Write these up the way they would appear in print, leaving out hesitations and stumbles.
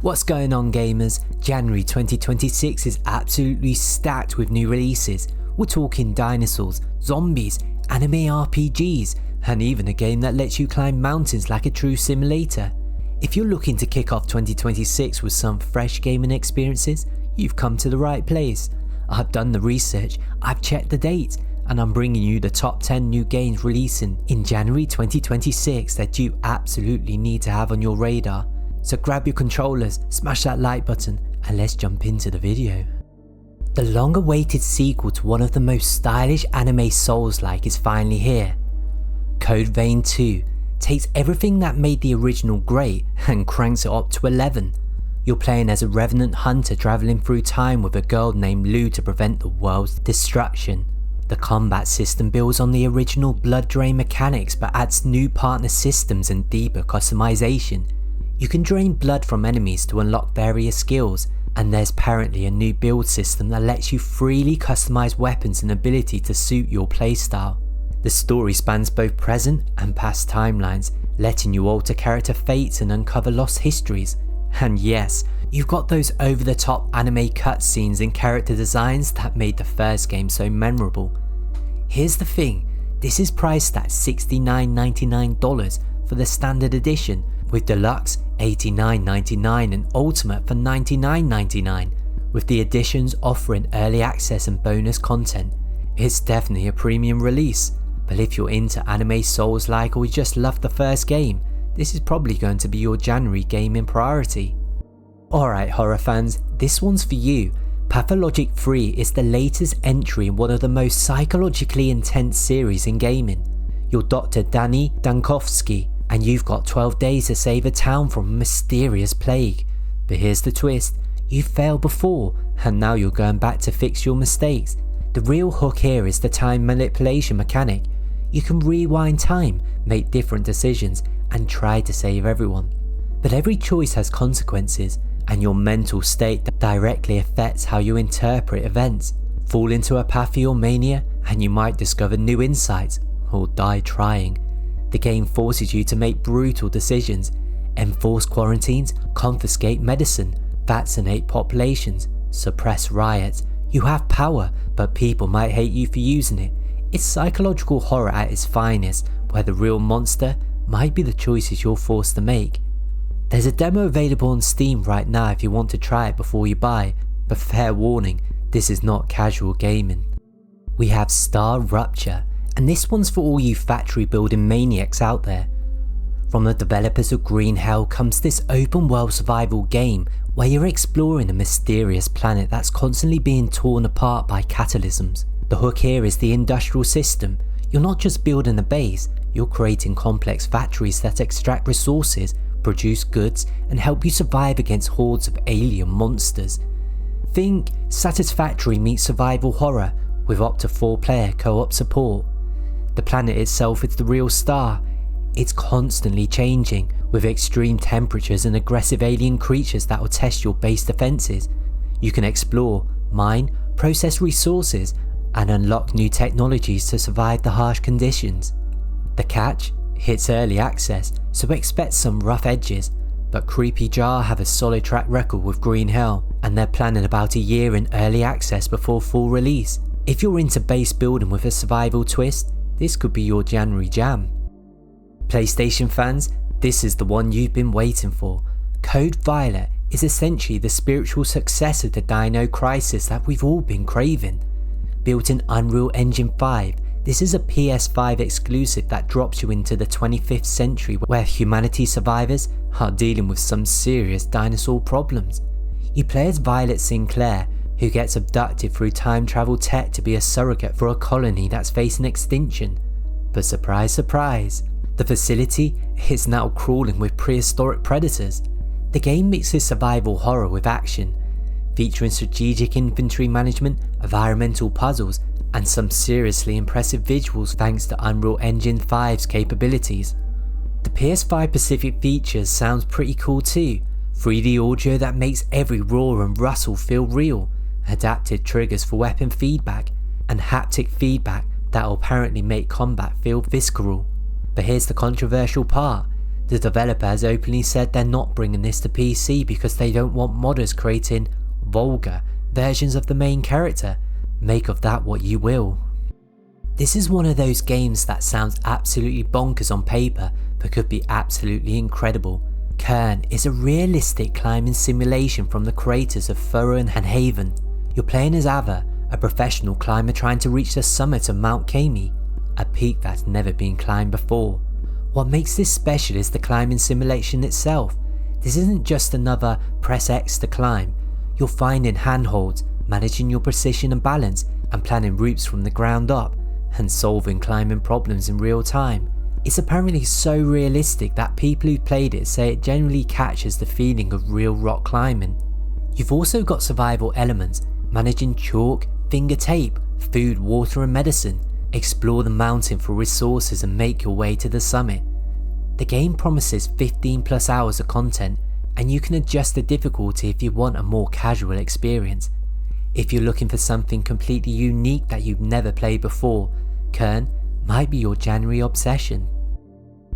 What's going on, gamers? January 2026 is absolutely stacked with new releases. We're talking dinosaurs, zombies, anime RPGs, and even a game that lets you climb mountains like a true simulator. If you're looking to kick off 2026 with some fresh gaming experiences, you've come to the right place. I've done the research, I've checked the dates, and I'm bringing you the top 10 new games releasing in January 2026 that you absolutely need to have on your radar. So grab your controllers, smash that like button, and let's jump into the video. The long-awaited sequel to one of the most stylish anime Souls-like is finally here. Code Vein 2 takes everything that made the original great and cranks it up to 11. You're playing as a revenant hunter travelling through time with a girl named Lou to prevent the world's destruction. The combat system builds on the original blood drain mechanics but adds new partner systems and deeper customization. You can drain blood from enemies to unlock various skills, and there's apparently a new build system that lets you freely customize weapons and ability to suit your playstyle. The story spans both present and past timelines, letting you alter character fates and uncover lost histories. And yes, you've got those over-the-top anime cutscenes and character designs that made the first game so memorable. Here's the thing, this is priced at $69.99 for the standard edition, with Deluxe $89.99 and Ultimate for $99.99, with the editions offering early access and bonus content. It's definitely a premium release, but if you're into anime Souls-like or you just love the first game, this is probably going to be your January gaming priority. Alright horror fans, this one's for you. Pathologic 3 is the latest entry in one of the most psychologically intense series in gaming. You're Dr. Danny Dankovsky, and you've got 12 days to save a town from a mysterious plague. But here's the twist, you failed before, and now you're going back to fix your mistakes. The real hook here is the time manipulation mechanic. You can rewind time, make different decisions, and try to save everyone. But every choice has consequences, and your mental state directly affects how you interpret events. Fall into a path of your mania, and you might discover new insights, or die trying. The game forces you to make brutal decisions, enforce quarantines, confiscate medicine, vaccinate populations, suppress riots. You have power, but people might hate you for using it. It's psychological horror at its finest, where the real monster might be the choices you're forced to make. There's a demo available on Steam right now if you want to try it before you buy, but fair warning, this is not casual gaming. We have StarRupture, and this one's for all you factory building maniacs out there. From the developers of Green Hell comes this open world survival game where you're exploring a mysterious planet that's constantly being torn apart by catalysms. The hook here is the industrial system. You're not just building a base, you're creating complex factories that extract resources, produce goods, and help you survive against hordes of alien monsters. Think Satisfactory meets survival horror with up to 4-player co-op support. The planet itself is the real star. It's constantly changing, with extreme temperatures and aggressive alien creatures that will test your base defences. You can explore, mine, process resources, and unlock new technologies to survive the harsh conditions. The catch? It's early access, so expect some rough edges, but Creepy Jar have a solid track record with Green Hell, and they're planning about a year in early access before full release. If you're into base building with a survival twist, this could be your January jam. PlayStation fans, this is the one you've been waiting for. Code Violet is essentially the spiritual successor to Dino Crisis that we've all been craving. Built in Unreal Engine 5, this is a PS5 exclusive that drops you into the 25th century where humanity survivors are dealing with some serious dinosaur problems. You play as Violet Sinclair, who gets abducted through time travel tech to be a surrogate for a colony that's facing extinction. But surprise surprise, the facility is now crawling with prehistoric predators. The game mixes survival horror with action, featuring strategic inventory management, environmental puzzles, and some seriously impressive visuals thanks to Unreal Engine 5's capabilities. The PS5 specific features sounds pretty cool too. 3D audio that makes every roar and rustle feel real, adapted triggers for weapon feedback, and haptic feedback that will apparently make combat feel visceral. But here's the controversial part, The developer has openly said they're not bringing this to PC because they don't want modders creating vulgar versions of the main character. Make of that what you will. This is one of those games that sounds absolutely bonkers on paper but could be absolutely incredible. CAIRN is a realistic climbing simulation from the creators of Thorough and Haven. You're playing as Ava, a professional climber trying to reach the summit of Mount Kami, a peak that's never been climbed before. What makes this special is the climbing simulation itself. This isn't just another press X to climb. You're finding handholds, managing your precision and balance, and planning routes from the ground up, and solving climbing problems in real time. It's apparently so realistic that people who played it say it generally catches the feeling of real rock climbing. You've also got survival elements, managing chalk, finger tape, food, water and medicine. Explore the mountain for resources and make your way to the summit. The game promises 15+ hours of content, and you can adjust the difficulty if you want a more casual experience. If you're looking for something completely unique that you've never played before, CAIRN might be your January obsession.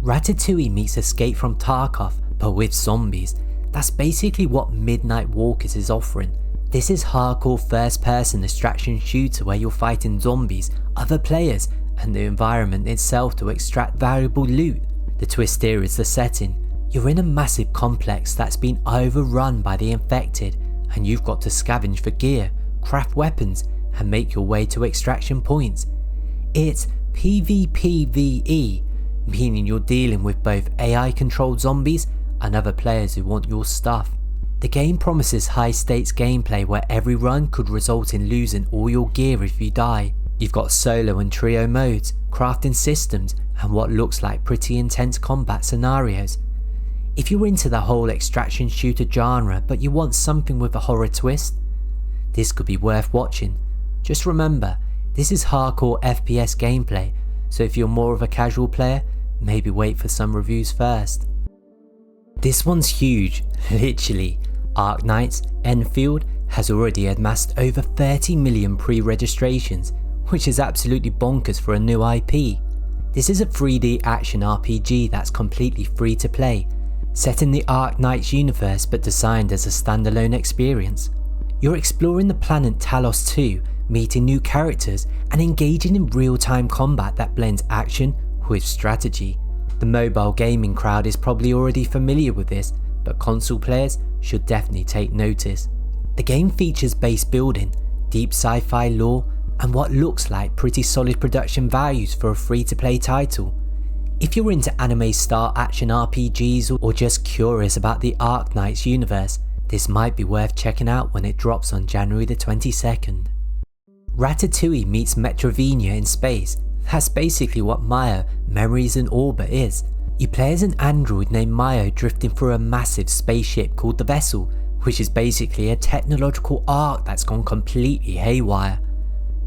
Ratatouille meets Escape from Tarkov, but with zombies. That's basically what Midnight Walkers is offering. This is hardcore first-person extraction shooter where you're fighting zombies, other players, and the environment itself to extract valuable loot. The twist here is the setting. You're in a massive complex that's been overrun by the infected, and you've got to scavenge for gear, craft weapons, and make your way to extraction points. It's PvPvE, meaning you're dealing with both AI-controlled zombies and other players who want your stuff. The game promises high-stakes gameplay where every run could result in losing all your gear if you die. You've got solo and trio modes, crafting systems, and what looks like pretty intense combat scenarios. If you're into the whole extraction shooter genre but you want something with a horror twist, this could be worth watching. Just remember, this is hardcore FPS gameplay, so if you're more of a casual player, maybe wait for some reviews first. This one's huge, literally. Arknights, Endfield has already amassed over 30 million pre-registrations, which is absolutely bonkers for a new IP. This is a 3D action RPG that's completely free to play, set in the Arknights universe but designed as a standalone experience. You're exploring the planet Talos 2, meeting new characters and engaging in real-time combat that blends action with strategy. The mobile gaming crowd is probably already familiar with this, but console players should definitely take notice. The game features base building, deep sci-fi lore, and what looks like pretty solid production values for a free-to-play title. If you're into anime-style action RPGs or just curious about the Arknights universe, this might be worth checking out when it drops on January the 22nd. Ratatouille meets Metrovania in space. That's basically what Mayo, Memories in Orbit is. You play as an android named Mayo drifting through a massive spaceship called the Vessel, which is basically a technological ark that's gone completely haywire.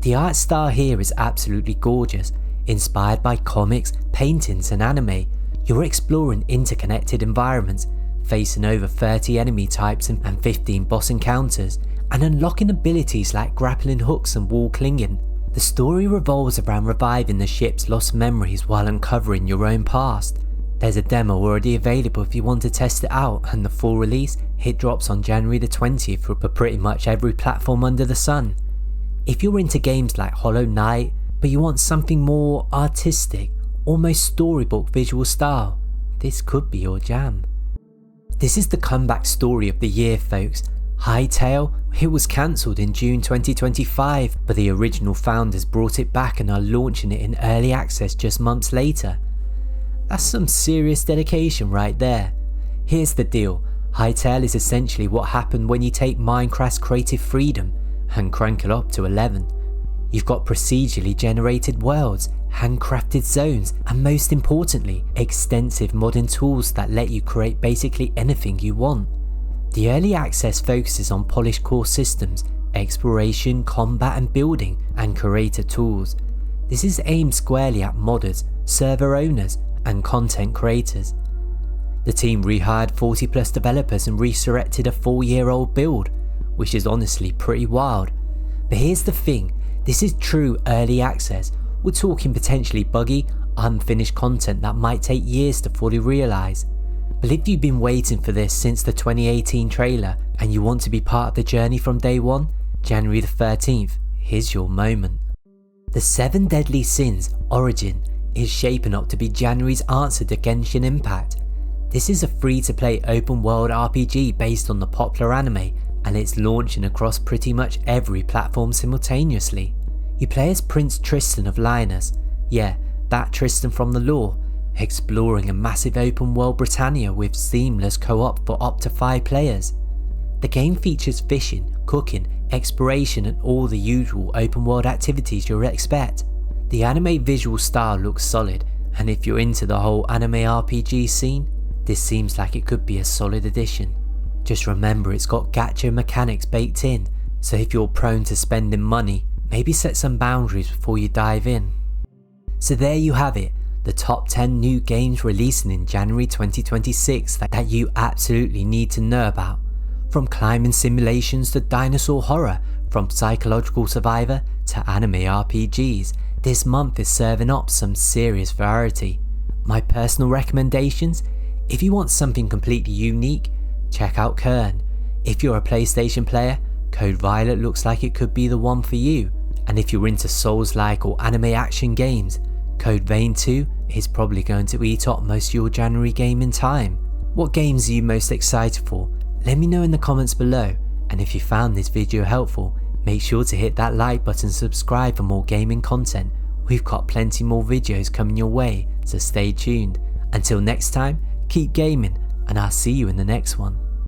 The art style here is absolutely gorgeous, inspired by comics, paintings and anime. You're exploring interconnected environments, facing over 30 enemy types and 15 boss encounters, and unlocking abilities like grappling hooks and wall clinging. The story revolves around reviving the ship's lost memories while uncovering your own past. There's a demo already available if you want to test it out, and the full release drops on January the 20th for pretty much every platform under the sun. If you're into games like Hollow Knight, but you want something more artistic, almost storybook visual style, this could be your jam. This is the comeback story of the year, folks. HYTALE, it was cancelled in June 2025, but the original founders brought it back and are launching it in early access just months later. That's some serious dedication right there. Here's the deal, HYTALE is essentially what happened when you take Minecraft's creative freedom and crank it up to 11. You've got procedurally generated worlds, handcrafted zones, and most importantly, extensive modern tools that let you create basically anything you want. The early access focuses on polished core systems, exploration, combat and building, and creator tools. This is aimed squarely at modders, server owners, and content creators. The team rehired 40+ developers and resurrected a 4-year-old build, which is honestly pretty wild. But here's the thing, this is true early access. We're talking potentially buggy, unfinished content that might take years to fully realise. But if you've been waiting for this since the 2018 trailer and you want to be part of the journey from day one, January the 13th, here's your moment. The 7 Deadly Sins Origin is shaping up to be January's answer to Genshin Impact. This is a free-to-play open world RPG based on the popular anime, and it's launching across pretty much every platform simultaneously. You play as Prince Tristan of Lyoness, yeah, that Tristan from the lore, exploring a massive open world Britannia with seamless co-op for up to 5 players. The game features fishing, cooking, exploration and all the usual open world activities you'll expect. The anime visual style looks solid, and if you're into the whole anime RPG scene, this seems like it could be a solid addition. Just remember it's got gacha mechanics baked in, so if you're prone to spending money, maybe set some boundaries before you dive in. So there you have it, the top 10 new games releasing in January 2026 that you absolutely need to know about. From climbing simulations to dinosaur horror, from psychological survivor to anime RPGs, this month is serving up some serious variety. My personal recommendations: if you want something completely unique, check out CAIRN. If you're a PlayStation player, Code Violet looks like it could be the one for you. And if you're into Souls-like or anime action games, Code Vein 2 is probably going to eat up most of your January gaming time. What games are you most excited for? Let me know in the comments below, and if you found this video helpful, make sure to hit that like button and subscribe for more gaming content. We've got plenty more videos coming your way, so stay tuned. Until next time, keep gaming, and I'll see you in the next one.